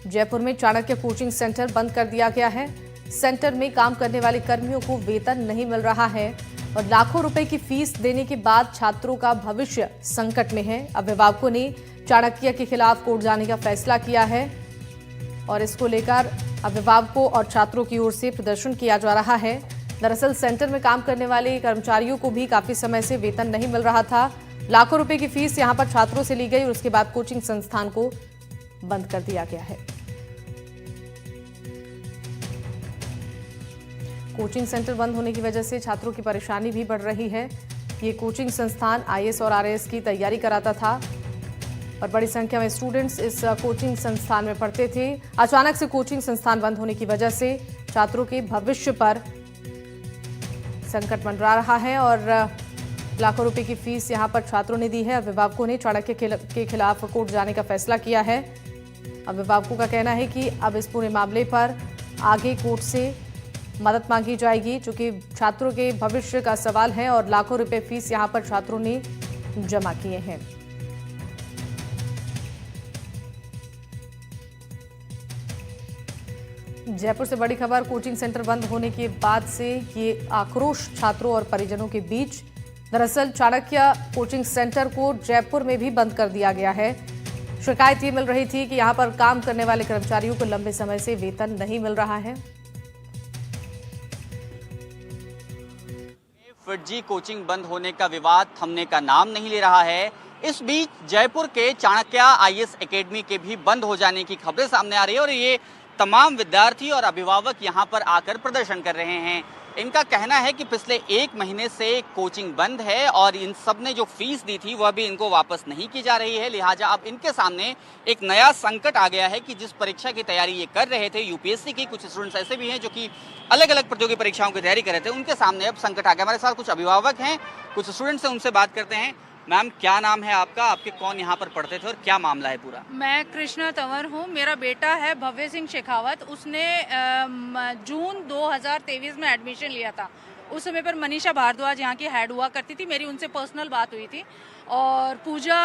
जयपुर में Chanakya coaching centre बंद कर दिया गया है। सेंटर में काम करने वाले कर्मियों को वेतन नहीं मिल रहा है और लाखों रुपए की फीस देने के बाद छात्रों का भविष्य संकट में है। अभिभावकों ने चाणक्य के खिलाफ कोर्ट जाने का फैसला किया है और इसको लेकर अभिभावकों और छात्रों की ओर से प्रदर्शन किया जा रहा है। दरअसल सेंटर में काम करने वाले कर्मचारियों को भी काफी समय से वेतन नहीं मिल रहा था। लाखों रुपए की फीस यहां पर छात्रों से ली गई और उसके बाद कोचिंग संस्थान को बंद कर दिया गया है। कोचिंग सेंटर बंद होने की वजह से छात्रों की परेशानी भी बढ़ रही है। ये कोचिंग संस्थान आईएएस और आरएएस की तैयारी कराता था और बड़ी संख्या में स्टूडेंट्स इस कोचिंग संस्थान में पढ़ते थे। अचानक से कोचिंग संस्थान बंद होने की वजह से छात्रों के भविष्य पर संकट मंडरा रहा है और लाखों रुपए की फीस यहां पर छात्रों ने दी है। अभिभावकों ने चाणक्य के खिलाफ कोर्ट जाने का फैसला किया है। अभिभावकों का कहना है कि अब इस पूरे मामले पर आगे कोर्ट से मदद मांगी जाएगी, चूंकि छात्रों के भविष्य का सवाल है और लाखों रुपए फीस यहां पर छात्रों ने जमा किए हैं। जयपुर से बड़ी खबर, कोचिंग सेंटर बंद होने के बाद से ये आक्रोश छात्रों और परिजनों के बीच। दरअसल चाणक्य कोचिंग सेंटर को जयपुर में भी बंद कर दिया गया है। शिकायत ये मिल रही थी कि यहां पर काम करने वाले कर्मचारियों को लंबे समय से वेतन नहीं मिल रहा है। फर्जी कोचिंग बंद होने का विवाद थमने का नाम नहीं ले रहा है। इस बीच जयपुर के चाणक्य आईएएस एकेडमी के भी बंद हो जाने की खबरें सामने आ रही है और ये तमाम विद्यार्थी और अभिभावक यहाँ पर आकर प्रदर्शन कर रहे हैं। इनका कहना है कि पिछले 1 महीने से कोचिंग बंद है और इन सब ने जो फीस दी थी वह भी इनको वापस नहीं की जा रही है। लिहाजा अब इनके सामने एक नया संकट आ गया है कि जिस परीक्षा की तैयारी ये कर रहे थे, यूपीएससी की, कुछ स्टूडेंट्स ऐसे भी हैं जो कि अलग अलग प्रतियोगी परीक्षाओं की तैयारी कर रहे थे, उनके सामने अब संकट आ गया। हमारे साथ कुछ अभिभावक हैं, कुछ स्टूडेंट्स हैं, उनसे बात करते हैं। मैम, क्या नाम है आपका, आपके कौन यहाँ पर पढ़ते थे और क्या मामला है पूरा? मैं कृष्णा तंवर हूँ। मेरा बेटा है भव्य सिंह शेखावत। उसने जून 2023 में एडमिशन लिया था। उस समय पर मनीषा भारद्वाज यहाँ की हेड हुआ करती थी। मेरी उनसे पर्सनल बात हुई थी और पूजा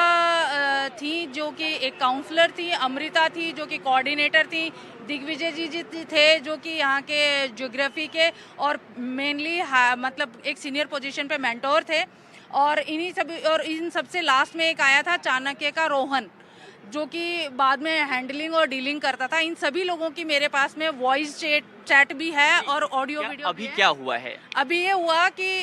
थी जो कि एक काउंसलर थी, अमृता थी जो कि कोऑर्डिनेटर थी, दिग्विजय जी थे जो कि यहाँ के ज्योग्राफी के और मेनली मतलब एक सीनियर पोजीशन पे मेंटोर थे और इन सबसे लास्ट में एक आया था चाणक्य का रोहन, जो कि बाद में हैंडलिंग और डीलिंग करता था। इन सभी लोगों की मेरे पास में वॉइस चैट भी है और ऑडियो वीडियो अभी भी है। क्या हुआ है? अभी ये हुआ कि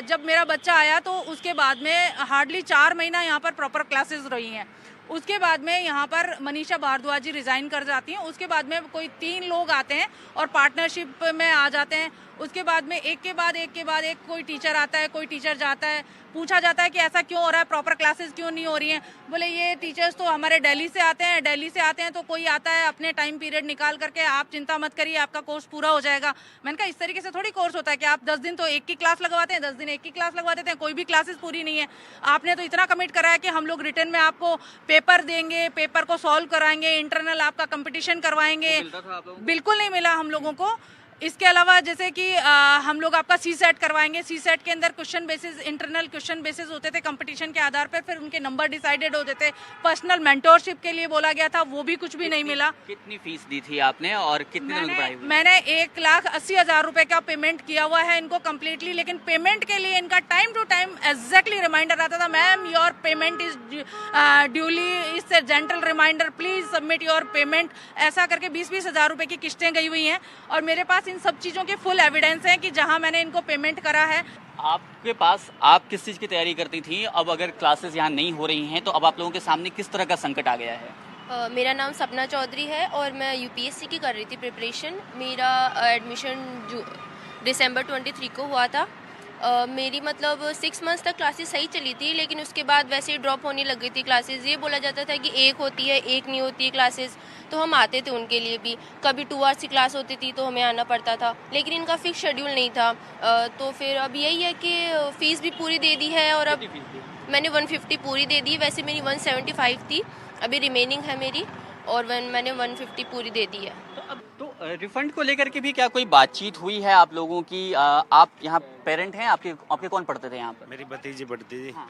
जब मेरा बच्चा आया तो उसके बाद में हार्डली 4 महीना यहाँ पर प्रॉपर क्लासेस रही हैं। उसके बाद में यहाँ पर मनीषा भारद्वाज जी रिजाइन कर जाती हैं। उसके बाद में कोई 3 लोग आते हैं और पार्टनरशिप में आ जाते हैं। उसके बाद में एक के बाद एक कोई टीचर आता है, कोई टीचर जाता है। पूछा जाता है कि ऐसा क्यों हो रहा है, प्रॉपर क्लासेस क्यों नहीं हो रही हैं। बोले ये टीचर्स तो हमारे दिल्ली से आते हैं तो कोई आता है अपने टाइम पीरियड निकाल करके, आप चिंता मत करिए आपका कोर्स पूरा हो जाएगा। मैंने कहा इस तरीके से थोड़ी कोर्स होता है कि आप 10 दिन तो एक की क्लास लगवाते हैं, 10 दिन एक की क्लास लगवा देते हैं, कोई भी क्लासेस पूरी नहीं है। आपने तो इतना कमिट करा है कि हम लोग रिटर्न में आपको पेपर देंगे, पेपर को सॉल्व कराएंगे, इंटरनल आपका कंपटीशन करवाएंगे। बिल्कुल नहीं मिला हम लोगों को। इसके अलावा जैसे कि हम लोग आपका सी सेट करवाएंगे। सी सेट के अंदर question basis, internal question basis होते थे कंपटीशन के आधार पर, फिर उनके नंबर डिसाइडेड होते थे। पर्सनल मेंटोरशिप के लिए बोला गया था, वो भी कुछ भी नहीं मिला। कितनी फीस दी थी आपने और कितने दिनों की पढ़ाई हुई? मैंने 1,80,000 रुपए का पेमेंट किया हुआ है इनको कम्प्लीटली, लेकिन पेमेंट के लिए इनका time to time exactly reminder आता था, ma'am your payment is duly, it's a gentle reminder, please submit your payment. ऐसा करके 20-20 हज़ार रुपए की किस्तें गई हुई हैं और मेरे पास इन सब चीजों के फुल एविडेंस हैं कि जहां मैंने इनको पेमेंट करा है। आपके पास, आप किस चीज की तैयारी करती थी? अब अगर क्लासेस यहाँ नहीं हो रही हैं तो अब आप लोगों के सामने किस तरह का संकट आ गया है? मेरा नाम सपना चौधरी है और मैं यूपीएससी की कर रही थी प्रिपरेशन। मेरा एडमिशन दिसंबर 23 को हुआ था। मेरी मतलब 6 मंथ्स तक क्लासेस सही चली थी, लेकिन उसके बाद वैसे ही ड्रॉप होने लग गई थी क्लासेस। ये बोला जाता था कि एक होती है, एक नहीं होती है क्लासेस, तो हम आते थे उनके लिए भी। कभी 2 आवर्स की क्लास होती थी तो हमें आना पड़ता था, लेकिन इनका फिक्स शेड्यूल नहीं था। तो फिर अब यही है कि फ़ीस भी पूरी दे दी है और अब मैंने 150 पूरी दे दी। वैसे मेरी 175 थी, अभी रिमेनिंग है मेरी, और मैंने 150 पूरी दे दी है। तो अब रिफंड को लेकर के भी क्या कोई बातचीत हुई है आप लोगों की? आप यहाँ पेरेंट हैं, आपके कौन पढ़ते थे यहाँ पर? मेरी भतीजी पढ़ती थी। हाँ।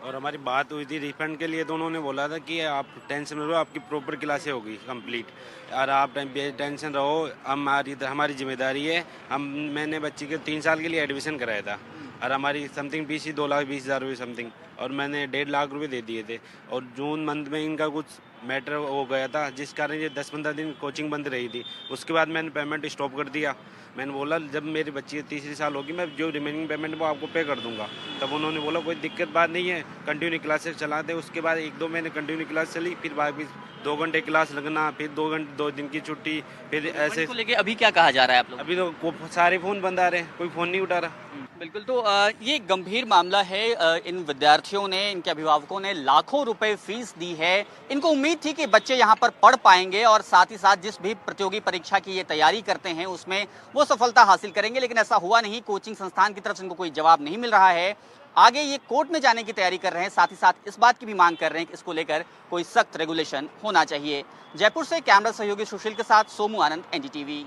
और हमारी बात हुई थी रिफंड के लिए, तो उन्होंने बोला था कि आप टेंशन में रहो, आपकी प्रॉपर क्लासें होगी कंप्लीट और आप टेंशन रहो, हमारी जिम्मेदारी है। मैंने बच्ची के 3 साल के लिए एडमिशन कराया था और हमारी समथिंग फीस ही 2,20,000 रुपये समथिंग, और मैंने 1.5 लाख रुपए दे दिए थे। और जून मंथ में इनका कुछ मैटर हो गया था जिस कारण ये 10-15 दिन कोचिंग बंद रही थी। उसके बाद मैंने पेमेंट स्टॉप कर दिया। मैंने बोला जब मेरी बच्ची 3री साल होगी मैं जो रिमेनिंग पेमेंट वो आपको पे कर दूंगा। तब उन्होंने बोला कोई दिक्कत बात नहीं है, कंटिन्यू क्लासेस चलाते। उसके बाद 1-2 महीने कंटिन्यू क्लास चली, फिर बाकी 2 घंटे क्लास लगना, फिर 2 दिन की छुट्टी, फिर ऐसे। को लेके अभी क्या कहा जा रहा है आप लोग? अभी तो सारे फ़ोन बंद आ रहे हैं, कोई फ़ोन नहीं उठा रहा। बिल्कुल, तो ये गंभीर मामला है। इन विद्यार्थियों ने, इनके अभिभावकों ने लाखों रुपए फीस दी है। इनको उम्मीद थी कि बच्चे यहाँ पर पढ़ पाएंगे और साथ ही साथ जिस भी प्रतियोगी परीक्षा की ये तैयारी करते हैं उसमें वो सफलता हासिल करेंगे, लेकिन ऐसा हुआ नहीं। कोचिंग संस्थान की तरफ से इनको कोई जवाब नहीं मिल रहा है। आगे ये कोर्ट में जाने की तैयारी कर रहे हैं, साथ ही साथ इस बात की भी मांग कर रहे हैं कि इसको लेकर कोई सख्त रेगुलेशन होना चाहिए। जयपुर से कैमरा सहयोगी सुशील के साथ सोमू आनंद, NDTV।